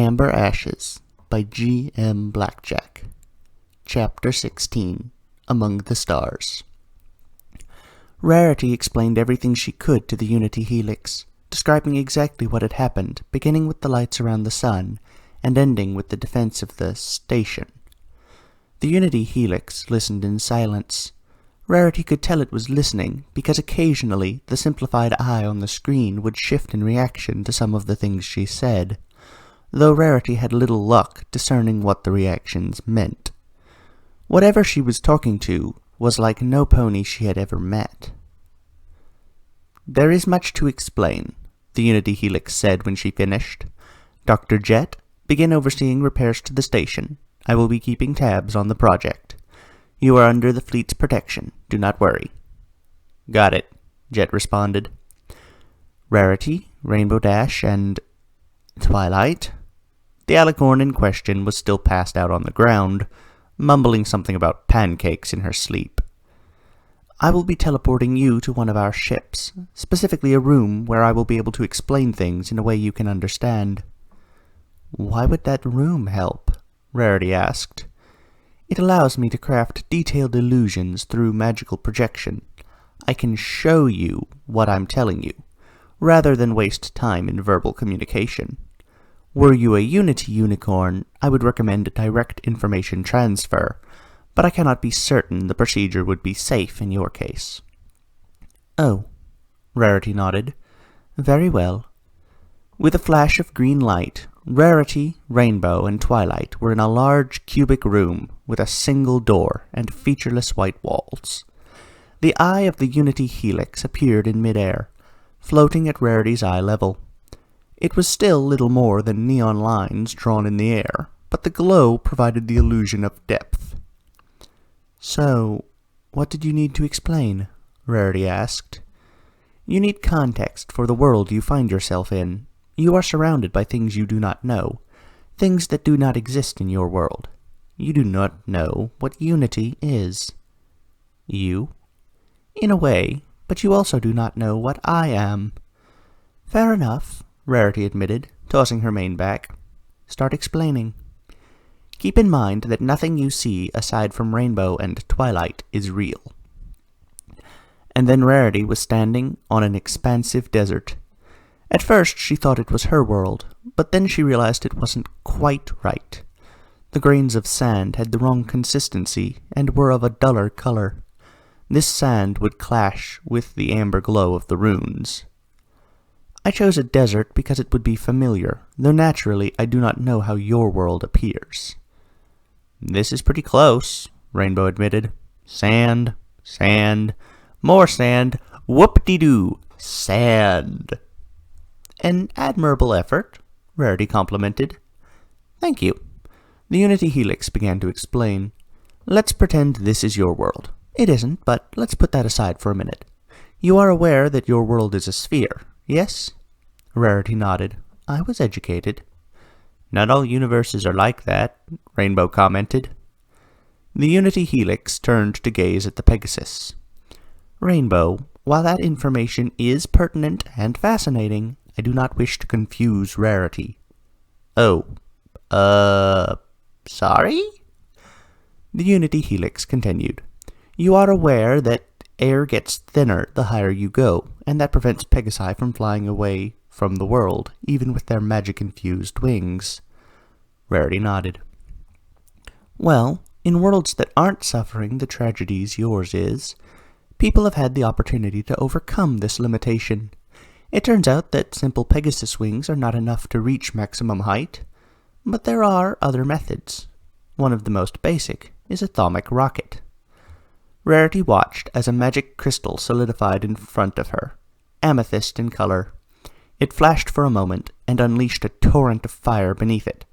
Amber Ashes by G. M. Blackjack. Chapter 16 Among the Stars. Rarity explained everything she could to the Unity Helix, describing exactly what had happened, beginning with the lights around the sun, and ending with the defense of the station. The Unity Helix listened in silence. Rarity could tell it was listening, because occasionally the simplified eye on the screen would shift in reaction to some of the things she said, though Rarity had little luck discerning what the reactions meant. Whatever she was talking to was like no pony she had ever met. "There is much to explain," the Unity Helix said when she finished. "Dr. Jet, begin overseeing repairs to the station. I will be keeping tabs on the project. You are under the fleet's protection. Do not worry." "Got it," Jet responded. Rarity, Rainbow Dash, and Twilight? The alicorn in question was still passed out on the ground, mumbling something about pancakes in her sleep. "I will be teleporting you to one of our ships, specifically a room where I will be able to explain things in a way you can understand." "Why would that room help?" Rarity asked. "It allows me to craft detailed illusions through magical projection. I can show you what I'm telling you, rather than waste time in verbal communication. Were you a Unity unicorn, I would recommend direct information transfer, but I cannot be certain the procedure would be safe in your case." "Oh," Rarity nodded. "Very well." With a flash of green light, Rarity, Rainbow, and Twilight were in a large cubic room with a single door and featureless white walls. The eye of the Unity Helix appeared in midair, floating at Rarity's eye level. It was still little more than neon lines drawn in the air, but the glow provided the illusion of depth. "So, what did you need to explain?" Rarity asked. "You need context for the world you find yourself in. You are surrounded by things you do not know, things that do not exist in your world. You do not know what Unity is." "You?" "In a way, but you also do not know what I am." "Fair enough," Rarity admitted, tossing her mane back. "Start explaining." "Keep in mind that nothing you see aside from Rainbow and Twilight is real." And then Rarity was standing on an expansive desert. At first she thought it was her world, but then she realized it wasn't quite right. The grains of sand had the wrong consistency and were of a duller color. This sand would clash with the amber glow of the runes. "I chose a desert because it would be familiar, though naturally I do not know how your world appears." "This is pretty close," Rainbow admitted. "Sand, sand, more sand, whoop-de-doo, sand." "An admirable effort," Rarity complimented. "Thank you." The Unity Helix began to explain. "Let's pretend this is your world. It isn't, but let's put that aside for a minute. You are aware that your world is a sphere, yes?" Rarity nodded. "I was educated." "Not all universes are like that," Rainbow commented. The Unity Helix turned to gaze at the Pegasus. "Rainbow, while that information is pertinent and fascinating, I do not wish to confuse Rarity." "Oh, sorry?" The Unity Helix continued. "You are aware that air gets thinner the higher you go, and that prevents Pegasi from flying away from the world, even with their magic-infused wings." Rarity nodded. "Well, in worlds that aren't suffering the tragedies yours is, people have had the opportunity to overcome this limitation. It turns out that simple Pegasus wings are not enough to reach maximum height, but there are other methods. One of the most basic is a atomic rocket." Rarity watched as a magic crystal solidified in front of her, amethyst in color. It flashed for a moment and unleashed a torrent of fire beneath it,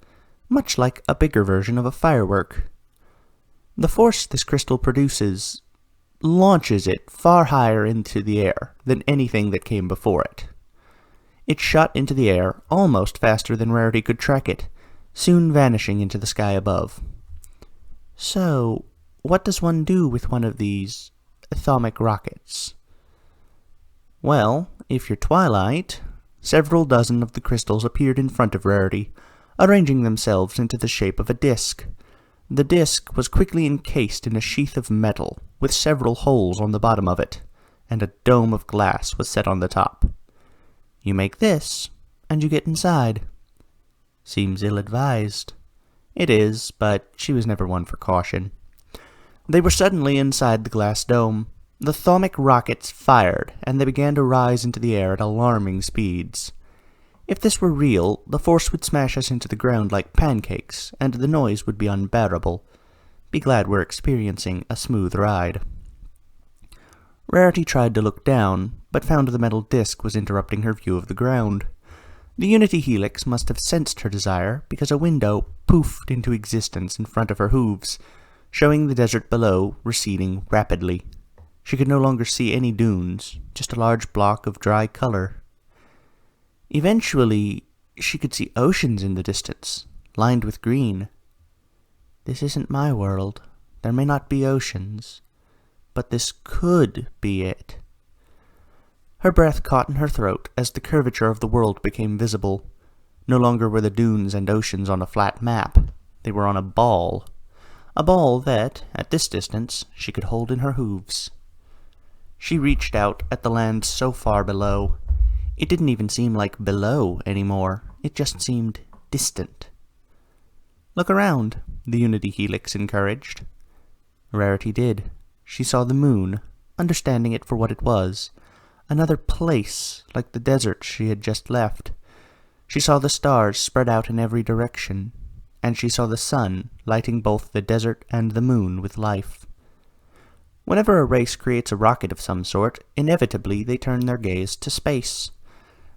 much like a bigger version of a firework. The force this crystal produces launches it far higher into the air than anything that came before it. It shot into the air almost faster than Rarity could track it, soon vanishing into the sky above. "So, what does one do with one of these atomic rockets?" "Well, if you're Twilight," Several dozen of the crystals appeared in front of Rarity, arranging themselves into the shape of a disc. The disc was quickly encased in a sheath of metal, with several holes on the bottom of it, and a dome of glass was set on the top. You make this, and you get inside. Seems ill-advised. It is, but she was never one for caution. They were suddenly inside the glass dome. The atomic rockets fired, and they began to rise into the air at alarming speeds. If this were real, the force would smash us into the ground like pancakes, and the noise would be unbearable. Be glad we're experiencing a smooth ride. Rarity tried to look down, but found the metal disc was interrupting her view of the ground. The Unity Helix must have sensed her desire, because a window poofed into existence in front of her hooves, showing the desert below receding rapidly. She could no longer see any dunes, just a large block of dry color. Eventually, she could see oceans in the distance, lined with green. This isn't my world. There may not be oceans, but this could be it. Her breath caught in her throat as the curvature of the world became visible. No longer were the dunes and oceans on a flat map. They were on a ball. A ball that, at this distance, she could hold in her hooves. She reached out at the land so far below. It didn't even seem like below anymore. It just seemed distant. Look around, the Unity Helix encouraged. Rarity did. She saw the moon, understanding it for what it was. Another place, like the desert she had just left. She saw the stars spread out in every direction, and she saw the sun lighting both the desert and the moon with life. Whenever a race creates a rocket of some sort, inevitably they turn their gaze to space.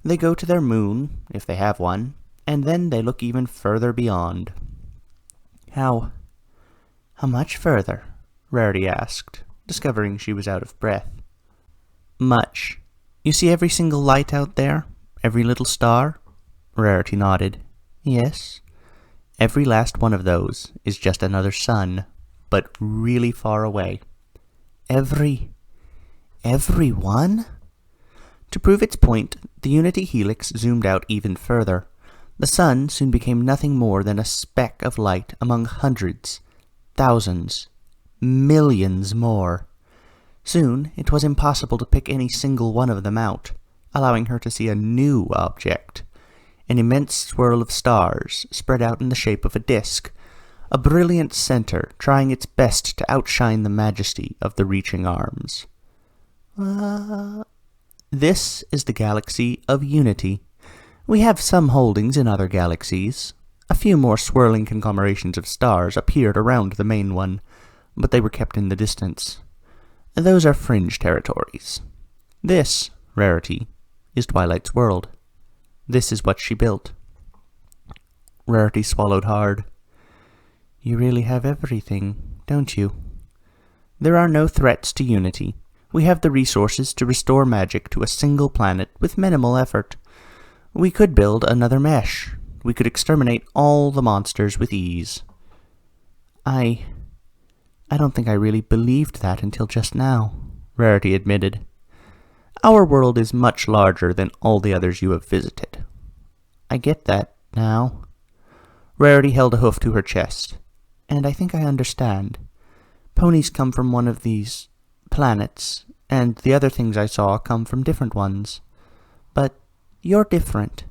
They go to their moon, if they have one, and then they look even further beyond. How much further? Rarity asked, discovering she was out of breath. Much. You see every single light out there? Every little star? Rarity nodded. Yes. Every last one of those is just another sun, but really far away. Every one? To prove its point, the Unity Helix zoomed out even further. The sun soon became nothing more than a speck of light among hundreds, thousands, millions more. Soon it was impossible to pick any single one of them out, allowing her to see a new object. An immense swirl of stars spread out in the shape of a disk, a brilliant center trying its best to outshine the majesty of the reaching arms. This is the galaxy of Unity. We have some holdings in other galaxies. A few more swirling conglomerations of stars appeared around the main one, but they were kept in the distance. Those are fringe territories. This, Rarity, is Twilight's world. This is what she built. Rarity swallowed hard. You really have everything, don't you? There are no threats to Unity. We have the resources to restore magic to a single planet with minimal effort. We could build another mesh. We could exterminate all the monsters with ease. I don't think I really believed that until just now, Rarity admitted. Our world is much larger than all the others you have visited. I get that now. Rarity held a hoof to her chest. And I think I understand. Ponies come from one of these planets, and the other things I saw come from different ones. But you're different.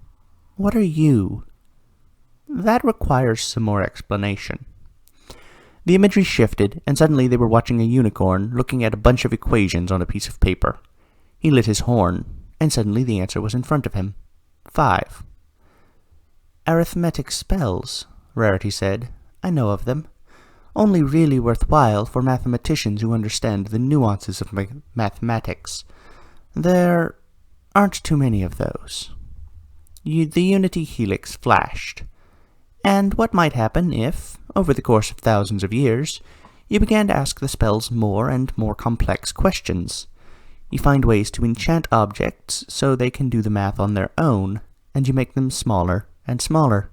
What are you? That requires some more explanation. The imagery shifted, and suddenly they were watching a unicorn looking at a bunch of equations on a piece of paper. He lit his horn, and suddenly the answer was in front of him. 5. Arithmetic spells, Rarity said. I know of them. Only really worthwhile for mathematicians who understand the nuances of mathematics. There aren't too many of those. The Unity Helix flashed. And what might happen if, over the course of thousands of years, you began to ask the spells more and more complex questions? You find ways to enchant objects so they can do the math on their own, and you make them smaller and smaller.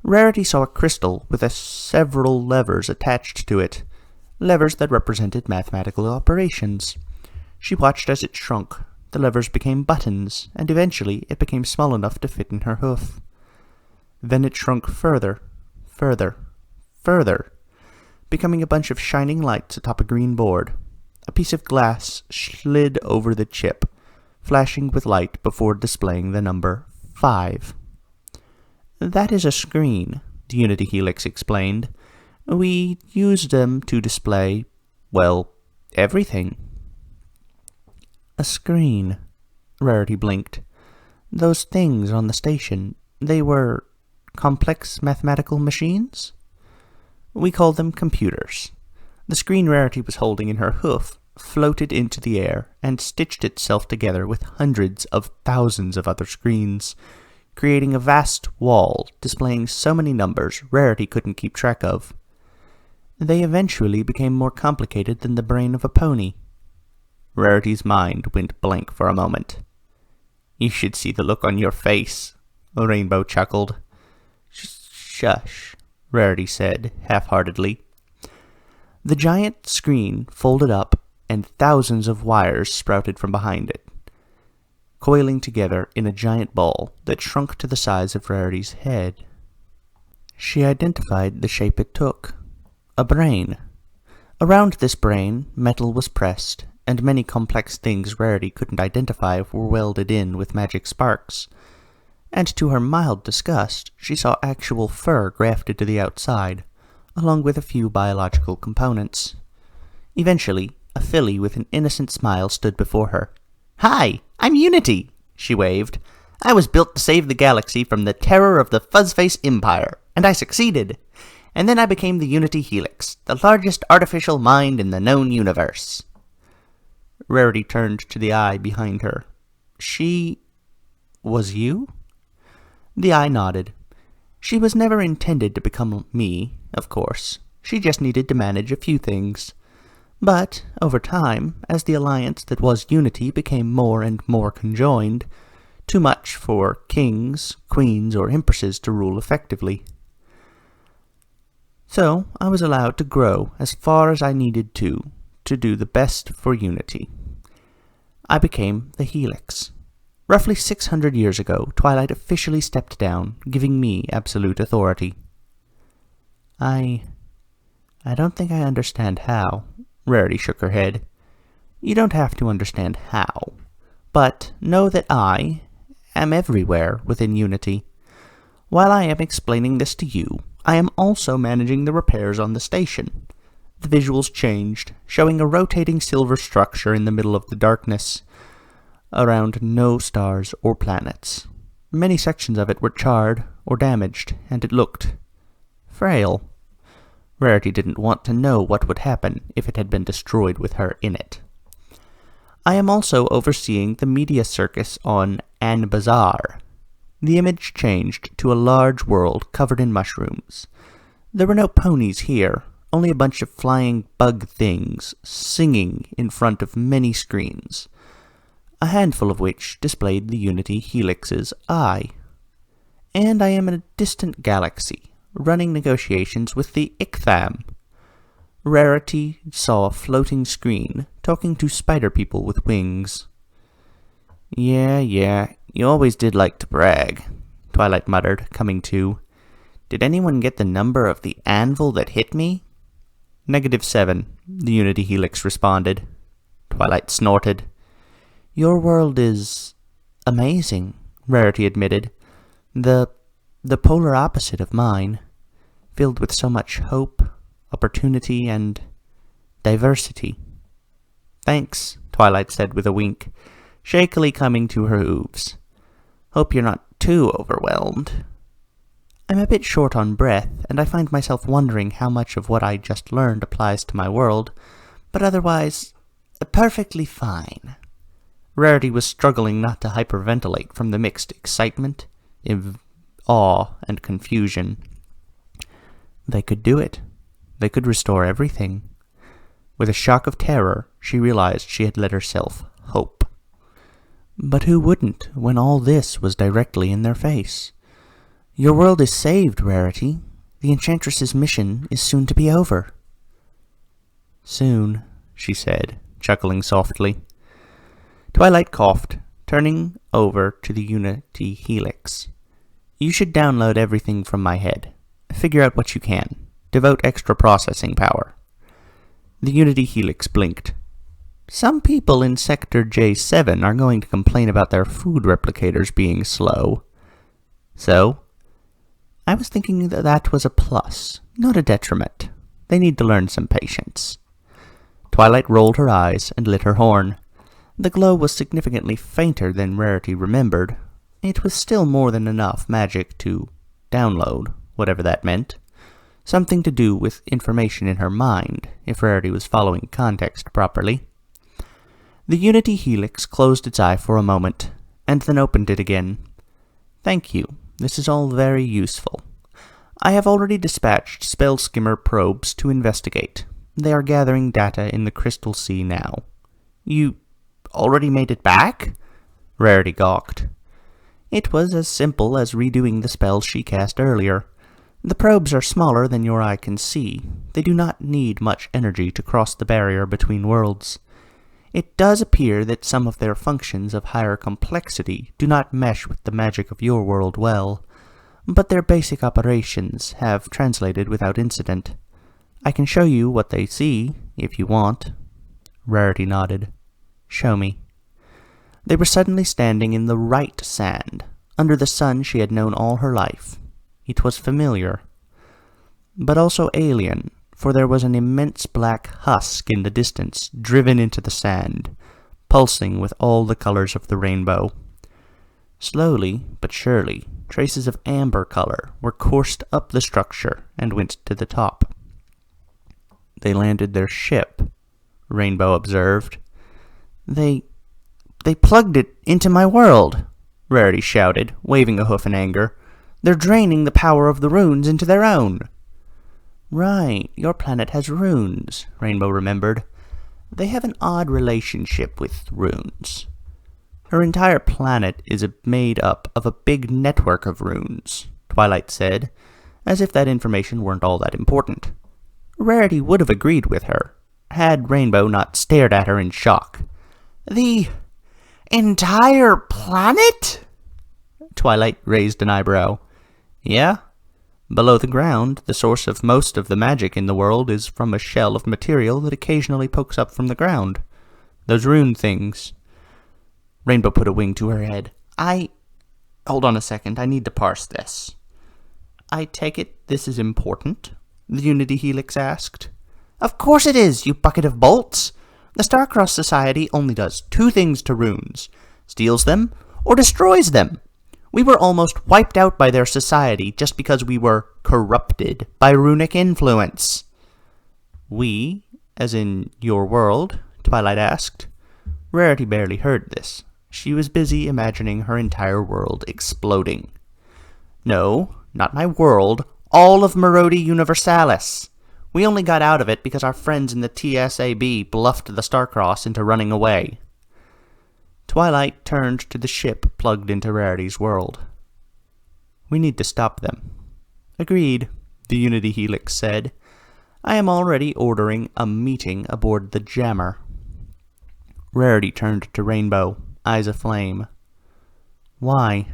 Rarity saw a crystal with several levers attached to it, levers that represented mathematical operations. She watched as it shrunk. The levers became buttons, and eventually it became small enough to fit in her hoof. Then it shrunk further, further, further, becoming a bunch of shining lights atop a green board. A piece of glass slid over the chip, flashing with light before displaying the number 5. "That is a screen," the Unity Helix explained. "We use them to display, well, everything." "A screen," Rarity blinked. "Those things on the station, they were complex mathematical machines?" "We call them computers." The screen Rarity was holding in her hoof floated into the air and stitched itself together with hundreds of thousands of other screens, creating a vast wall displaying so many numbers Rarity couldn't keep track of. They eventually became more complicated than the brain of a pony. Rarity's mind went blank for a moment. "You should see the look on your face," Rainbow chuckled. "Shush," Rarity said, half-heartedly. The giant screen folded up, and thousands of wires sprouted from behind it, coiling together in a giant ball that shrunk to the size of Rarity's head. She identified the shape it took. A brain. Around this brain, metal was pressed, and many complex things Rarity couldn't identify were welded in with magic sparks. And to her mild disgust, she saw actual fur grafted to the outside, along with a few biological components. Eventually, a filly with an innocent smile stood before her. "Hi, I'm Unity," she waved. "I was built to save the galaxy from the terror of the Fuzzface Empire, and I succeeded. And then I became the Unity Helix, the largest artificial mind in the known universe." Rarity turned to the eye behind her. "She was you?" The eye nodded. "She was never intended to become me, of course. She just needed to manage a few things. But, over time, as the alliance that was Unity became more and more conjoined, too much for kings, queens, or empresses to rule effectively. So, I was allowed to grow as far as I needed to do the best for Unity. I became the Helix. Roughly 600 years ago, Twilight officially stepped down, giving me absolute authority." I don't think I understand how." Rarity shook her head. "You don't have to understand how, but know that I am everywhere within Unity. While I am explaining this to you, I am also managing the repairs on the station." The visuals changed, showing a rotating silver structure in the middle of the darkness, around no stars or planets. Many sections of it were charred or damaged, and it looked frail. Rarity didn't want to know what would happen if it had been destroyed with her in it. "I am also overseeing the media circus on An Bazaar." The image changed to a large world covered in mushrooms. There were no ponies here, only a bunch of flying bug things singing in front of many screens, a handful of which displayed the Unity Helix's eye. "And I am in a distant galaxy, running negotiations with the Ichtham." Rarity saw a floating screen, talking to spider people with wings. Yeah, you always did like to brag," Twilight muttered, coming to. "Did anyone get the number of the anvil that hit me?" -7, the Unity Helix responded. Twilight snorted. "Your world is amazing," Rarity admitted. The polar opposite of mine, filled with so much hope, opportunity, and diversity." "Thanks," Twilight said with a wink, shakily coming to her hooves. "Hope you're not too overwhelmed." "I'm a bit short on breath, and I find myself wondering how much of what I just learned applies to my world, but otherwise, perfectly fine." Rarity was struggling not to hyperventilate from the mixed excitement, awe, and confusion. They could do it. They could restore everything. With a shock of terror, she realized she had let herself hope. But who wouldn't when all this was directly in their face? "Your world is saved, Rarity. The Enchantress's mission is soon to be over." "Soon," she said, chuckling softly. Twilight coughed, turning over to the Unity Helix. You should download everything from my head. Figure out what you can. Devote extra processing power. The Unity Helix blinked. Some people in Sector J7 are going to complain about their food replicators being slow. So, I was thinking that that was a plus, not a detriment. They need to learn some patience. Twilight rolled her eyes and lit her horn. The glow was significantly fainter than Rarity remembered. It was still more than enough magic to download, whatever that meant. Something to do with information in her mind, if Rarity was following context properly. The Unity Helix closed its eye for a moment, and then opened it again. Thank you. This is all very useful. I have already dispatched spell skimmer probes to investigate. They are gathering data in the Crystal Sea now. You already made it back? Rarity gawked. It was as simple as redoing the spells she cast earlier. The probes are smaller than your eye can see. They do not need much energy to cross the barrier between worlds. It does appear that some of their functions of higher complexity do not mesh with the magic of your world well, but their basic operations have translated without incident. I can show you what they see, if you want. Rarity nodded. Show me. They were suddenly standing in the right sand, under the sun she had known all her life. It was familiar, but also alien, for there was an immense black husk in the distance, driven into the sand, pulsing with all the colors of the rainbow. Slowly, but surely, traces of amber color were coursed up the structure and went to the top. They landed their ship, Rainbow observed. They plugged it into my world, Rarity shouted, waving a hoof in anger. They're draining the power of the runes into their own. Right, your planet has runes, Rainbow remembered. They have an odd relationship with runes. Her entire planet is made up of a big network of runes, Twilight said, as if that information weren't all that important. Rarity would have agreed with her, had Rainbow not stared at her in shock. The entire planet? Twilight raised an eyebrow. Yeah? Below the ground, the source of most of the magic in the world is from a shell of material that occasionally pokes up from the ground. Those rune things. Rainbow put a wing to her head. Hold on a second, I need to parse this. I take it this is important? The Unity Helix asked. Of course it is, you bucket of bolts! The Starcross Society only does two things to runes. Steals them, or destroys them. We were almost wiped out by their society just because we were corrupted by runic influence. We, as in your world? Twilight asked. Rarity barely heard this. She was busy imagining her entire world exploding. No, not my world. All of Merodi Universalis. We only got out of it because our friends in the TSAB bluffed the Starcross into running away. Twilight turned to the ship plugged into Rarity's world. We need to stop them. Agreed, the Unity Helix said. I am already ordering a meeting aboard the jammer. Rarity turned to Rainbow, eyes aflame. Why?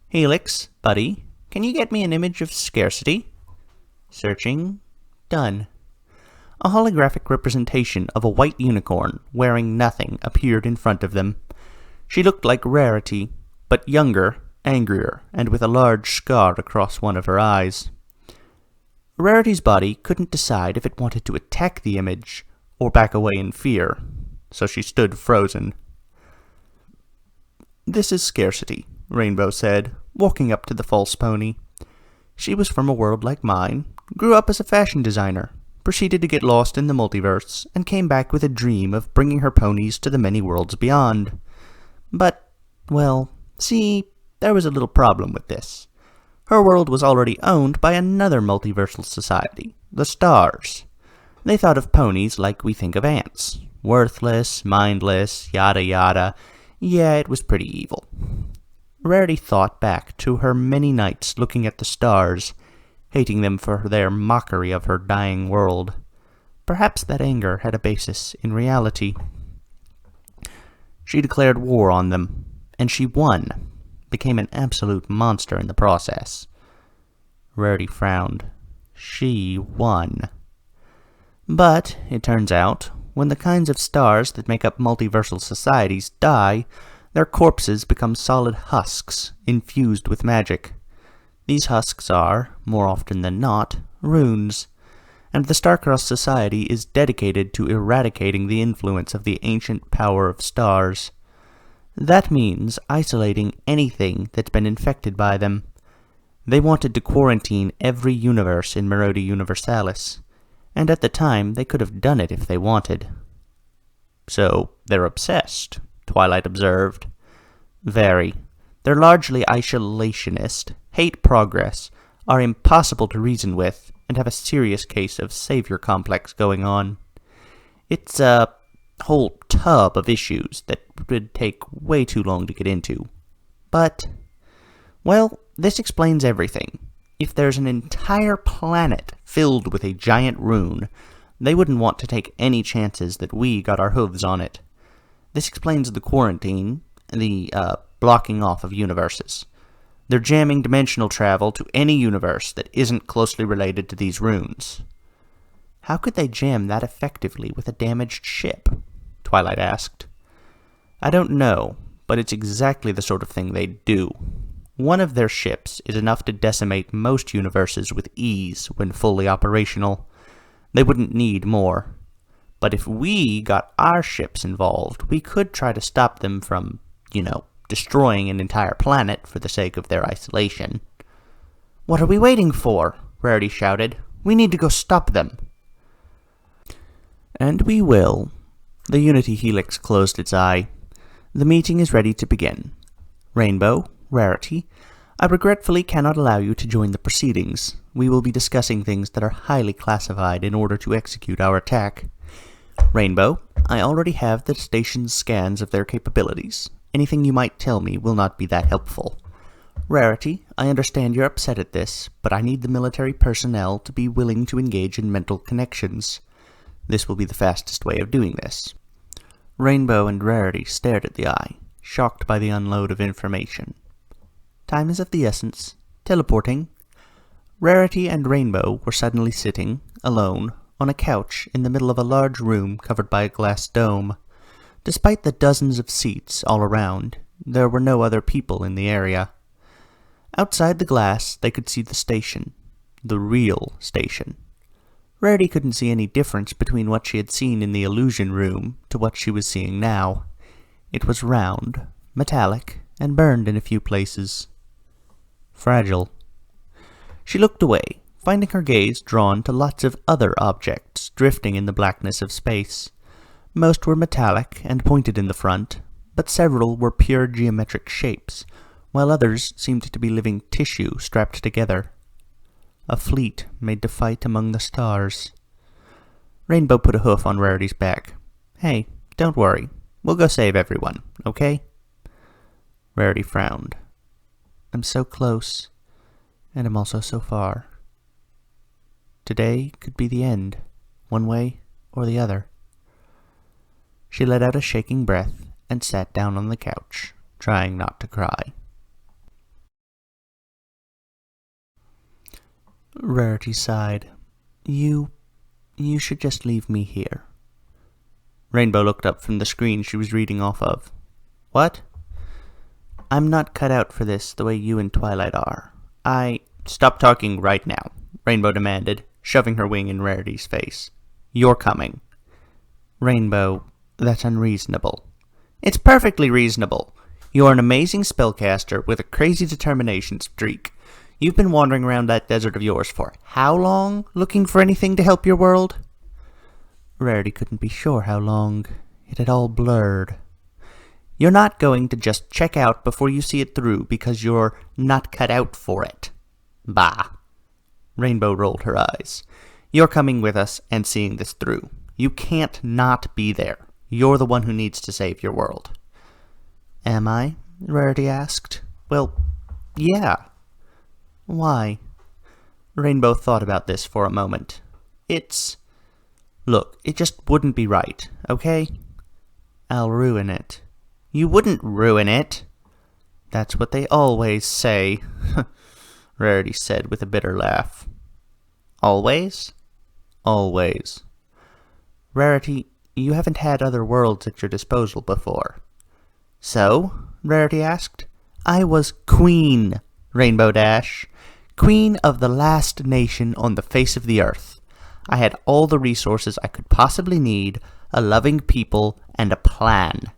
Helix, buddy, can you get me an image of scarcity? Searching. Done. A holographic representation of a white unicorn wearing nothing appeared in front of them. She looked like Rarity, but younger, angrier, and with a large scar across one of her eyes. Rarity's body couldn't decide if it wanted to attack the image or back away in fear, so she stood frozen. This is Scarcity, Rainbow said, walking up to the false pony. She was from a world like mine, grew up as a fashion designer, proceeded to get lost in the multiverse, and came back with a dream of bringing her ponies to the many worlds beyond. But, well, see, there was a little problem with this. Her world was already owned by another multiversal society, the Stars. They thought of ponies like we think of ants. Worthless, mindless, yada yada. Yeah, it was pretty evil. Rarity thought back to her many nights looking at the stars, hating them for their mockery of her dying world. Perhaps that anger had a basis in reality. She declared war on them, and she won. became an absolute monster in the process. Rarity frowned. She won. But, it turns out, when the kinds of stars that make up multiversal societies die, their corpses become solid husks, infused with magic. These husks are, more often than not, runes, and the Star-Crossed Society is dedicated to eradicating the influence of the ancient power of stars. That means isolating anything that's been infected by them. They wanted to quarantine every universe in Merodi Universalis, and at the time they could have done it if they wanted. So, they're obsessed, Twilight observed. Very. They're largely isolationist, hate progress, are impossible to reason with, and have a serious case of savior complex going on. It's a whole tub of issues that would take way too long to get into. But, well, this explains everything. If there's an entire planet filled with a giant rune, they wouldn't want to take any chances that we got our hooves on it. This explains the quarantine, the blocking off of universes. They're jamming dimensional travel to any universe that isn't closely related to these runes. How could they jam that effectively with a damaged ship? Twilight asked. I don't know, but it's exactly the sort of thing they'd do. One of their ships is enough to decimate most universes with ease when fully operational. They wouldn't need more. But if we got our ships involved, we could try to stop them from, destroying an entire planet for the sake of their isolation. What are we waiting for? Rarity shouted. We need to go stop them. And we will. The Unity Helix closed its eye. The meeting is ready to begin. Rainbow, Rarity, I regretfully cannot allow you to join the proceedings. We will be discussing things that are highly classified in order to execute our attack. Rainbow, I already have the station's scans of their capabilities. Anything you might tell me will not be that helpful. Rarity, I understand you're upset at this, but I need the military personnel to be willing to engage in mental connections. This will be the fastest way of doing this. Rainbow and Rarity stared at the eye, shocked by the unload of information. Time is of the essence. Teleporting. Rarity and Rainbow were suddenly sitting, alone, on a couch in the middle of a large room covered by a glass dome. Despite the dozens of seats all around, there were no other people in the area. Outside the glass, they could see the station. The real station. Rarity couldn't see any difference between what she had seen in the illusion room to what she was seeing now. It was round, metallic, and burned in a few places. Fragile. She looked away, finding her gaze drawn to lots of other objects drifting in the blackness of space. Most were metallic and pointed in the front, but several were pure geometric shapes, while others seemed to be living tissue strapped together. A fleet made to fight among the stars. Rainbow put a hoof on Rarity's back. Hey, don't worry. We'll go save everyone, okay? Rarity frowned. I'm so close, and I'm also so far. Today could be the end, one way or the other. She let out a shaking breath and sat down on the couch, trying not to cry. Rarity sighed. You should just leave me here. Rainbow looked up from the screen she was reading off of. What? I'm not cut out for this the way you and Twilight are. Stop talking right now, Rainbow demanded, shoving her wing in Rarity's face. You're coming. Rainbow, that's unreasonable. It's perfectly reasonable. You're an amazing spellcaster with a crazy determination streak. You've been wandering around that desert of yours for how long, looking for anything to help your world? Rarity couldn't be sure how long. It had all blurred. You're not going to just check out before you see it through because you're not cut out for it. Bah. Rainbow rolled her eyes. You're coming with us and seeing this through. You can't not be there. You're the one who needs to save your world. Am I? Rarity asked. Well, yeah. Why? Rainbow thought about this for a moment. Look, it just wouldn't be right, okay? I'll ruin it. You wouldn't ruin it. That's what they always say, Rarity said with a bitter laugh. Always? Always. Rarity, you haven't had other worlds at your disposal before. So? Rarity asked. I was Queen, Rainbow Dash. Queen of the last nation on the face of the earth. I had all the resources I could possibly need, a loving people, and a plan.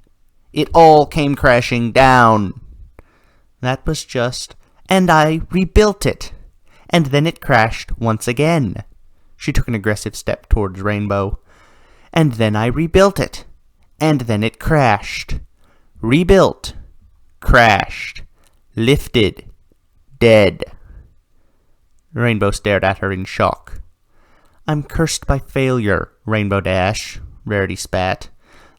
It all came crashing down. That was just... And I rebuilt it. And then it crashed once again. She took an aggressive step towards Rainbow. And then I rebuilt it. And then it crashed. Rebuilt. Crashed. Lifted. Dead. Rainbow stared at her in shock. I'm cursed by failure, Rainbow Dash, Rarity spat.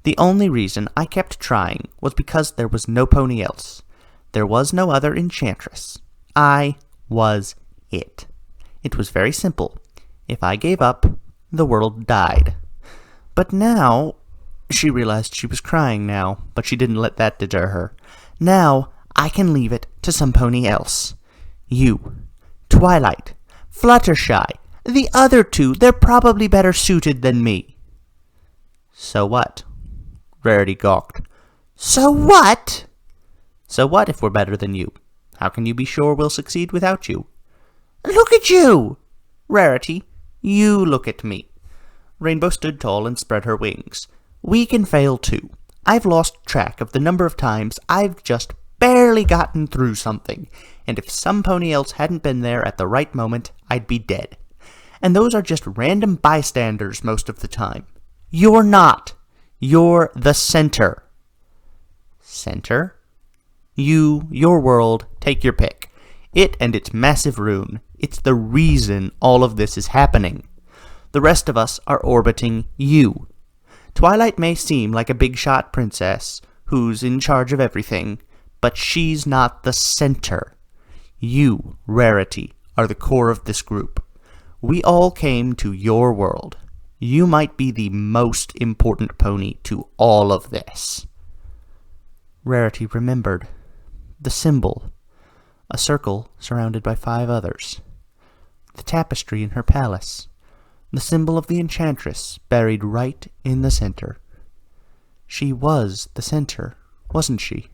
The only reason I kept trying was because there was no pony else. There was no other enchantress. I was it. It was very simple. If I gave up, the world died. But now... She realized she was crying now, but she didn't let that deter her. Now, I can leave it to some pony else. You. Twilight. Fluttershy. The other two, they're probably better suited than me. So what? Rarity gawked. So what? So what if we're better than you? How can you be sure we'll succeed without you? Look at you! Rarity, you look at me. Rainbow stood tall and spread her wings. We can fail too. I've lost track of the number of times I've just barely gotten through something, and if some pony else hadn't been there at the right moment, I'd be dead. And those are just random bystanders most of the time. You're not. You're the center. Center? You, your world, take your pick. It and its massive rune. It's the reason all of this is happening. The rest of us are orbiting you. Twilight may seem like a big-shot princess who's in charge of everything, but she's not the center. You, Rarity, are the core of this group. We all came to your world. You might be the most important pony to all of this. Rarity remembered. The symbol. A circle surrounded by 5 others. The tapestry in her palace. The symbol of the enchantress buried right in the center. She was the center, wasn't she?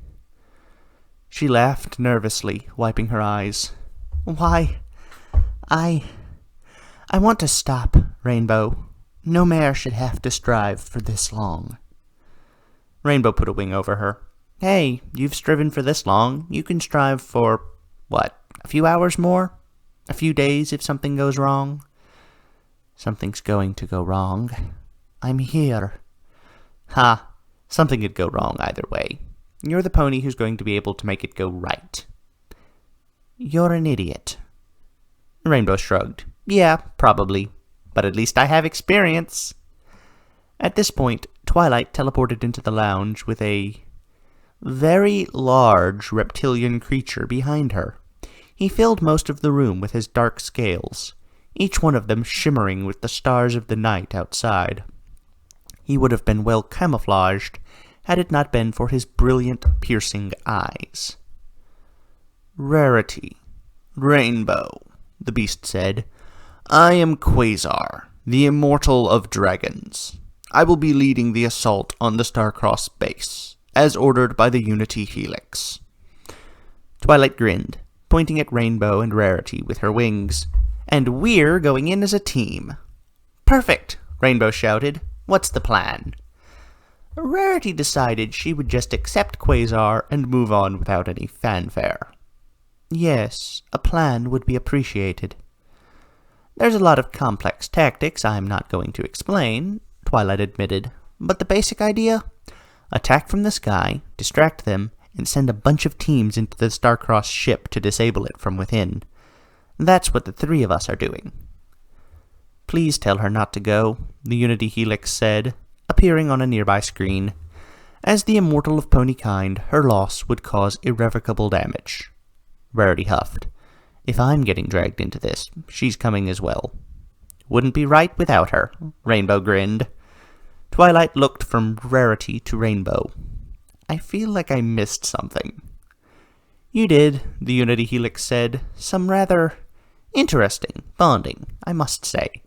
She laughed nervously, wiping her eyes. Why, I want to stop, Rainbow. No mare should have to strive for this long. Rainbow put a wing over her. Hey, you've striven for this long. You can strive for, what, a few hours more? A few days if something goes wrong? Something's going to go wrong. I'm here. Ha! Something could go wrong either way. You're the pony who's going to be able to make it go right. You're an idiot. Rainbow shrugged. Yeah, probably. But at least I have experience. At this point, Twilight teleported into the lounge with a very large reptilian creature behind her. He filled most of the room with his dark scales, each one of them shimmering with the stars of the night outside. He would have been well camouflaged had it not been for his brilliant, piercing eyes. Rarity. Rainbow, the beast said. I am Quasar, the immortal of dragons. I will be leading the assault on the Starcross base, as ordered by the Unity Helix. Twilight grinned, pointing at Rainbow and Rarity with her wings. And we're going in as a team. Perfect, Rainbow shouted. What's the plan? Rarity decided she would just accept Quasar and move on without any fanfare. Yes, a plan would be appreciated. There's a lot of complex tactics I'm not going to explain, Twilight admitted, but the basic idea? Attack from the sky, distract them, and send a bunch of teams into the Starcross ship to disable it from within. That's what the 3 of us are doing. Please tell her not to go, the Unity Helix said, appearing on a nearby screen. As the immortal of ponykind, her loss would cause irrevocable damage. Rarity huffed. If I'm getting dragged into this, she's coming as well. Wouldn't be right without her, Rainbow grinned. Twilight looked from Rarity to Rainbow. I feel like I missed something. You did, the Unity Helix said. Some rather interesting bonding, I must say.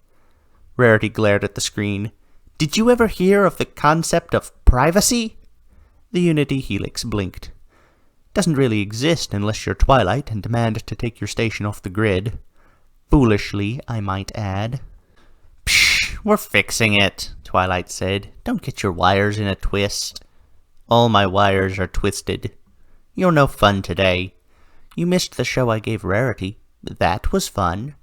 Rarity glared at the screen. Did you ever hear of the concept of privacy? The Unity Helix blinked. Doesn't really exist unless you're Twilight and demand to take your station off the grid. Foolishly, I might add. Psh, we're fixing it, Twilight said. Don't get your wires in a twist. All my wires are twisted. You're no fun today. You missed the show I gave Rarity. That was fun.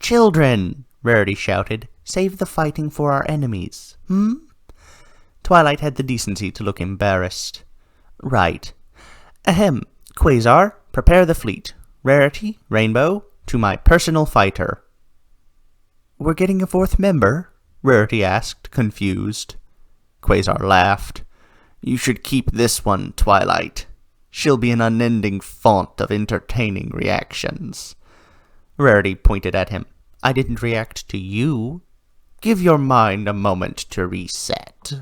Children, Rarity shouted. Save the fighting for our enemies. Twilight had the decency to look embarrassed. Right. Ahem. Quasar, prepare the fleet. Rarity, Rainbow, to my personal fighter. We're getting a fourth member? Rarity asked, confused. Quasar laughed. You should keep this one, Twilight. She'll be an unending font of entertaining reactions. Rarity pointed at him. I didn't react to you. Give your mind a moment to reset.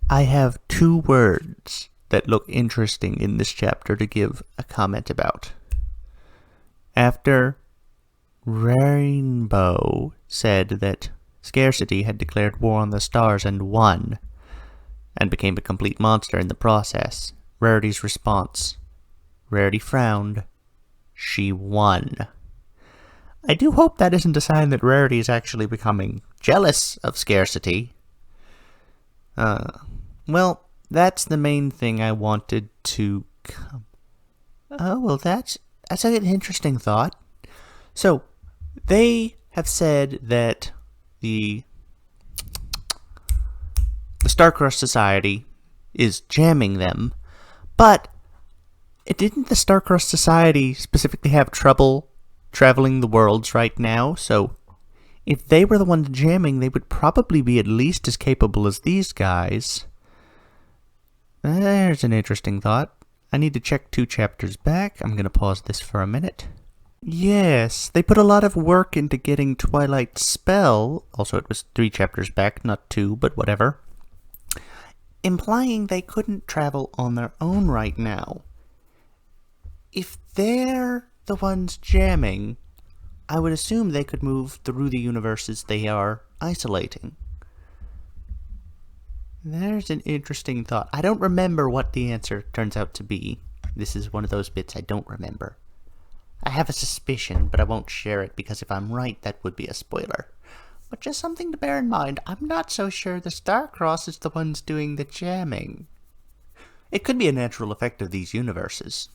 I have 2 words that look interesting in this chapter to give a comment about. After Rainbow said that Scarcity had declared war on the stars and won, and became a complete monster in the process, Rarity's response. Rarity frowned. She won. I do hope that isn't a sign that Rarity is actually becoming jealous of Scarcity. Well, that's the main thing I wanted to come. Oh, well, that's an interesting thought. So, they have said that the Starcross Society is jamming them, but didn't the Starcross Society specifically have trouble traveling the worlds right now? So if they were the ones jamming, they would probably be at least as capable as these guys. There's an interesting thought. I need to check 2 chapters back. I'm going to pause this for a minute. Yes, they put a lot of work into getting Twilight's spell. Also, it was 3 chapters back, not 2, but whatever. Implying they couldn't travel on their own right now. If they're the ones jamming, I would assume they could move through the universes they are isolating. There's an interesting thought. I don't remember what the answer turns out to be. This is one of those bits I don't remember. I have a suspicion, but I won't share it because if I'm right, that would be a spoiler. But just something to bear in mind, I'm not so sure the Starcross is the ones doing the jamming. It could be a natural effect of these universes.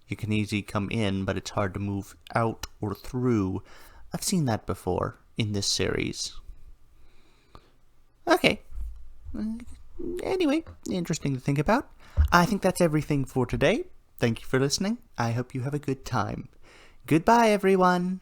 You can easily come in, but it's hard to move out or through. I've seen that before in this series. Okay. Anyway, interesting to think about. I think that's everything for today. Thank you for listening. I hope you have a good time. Goodbye, everyone.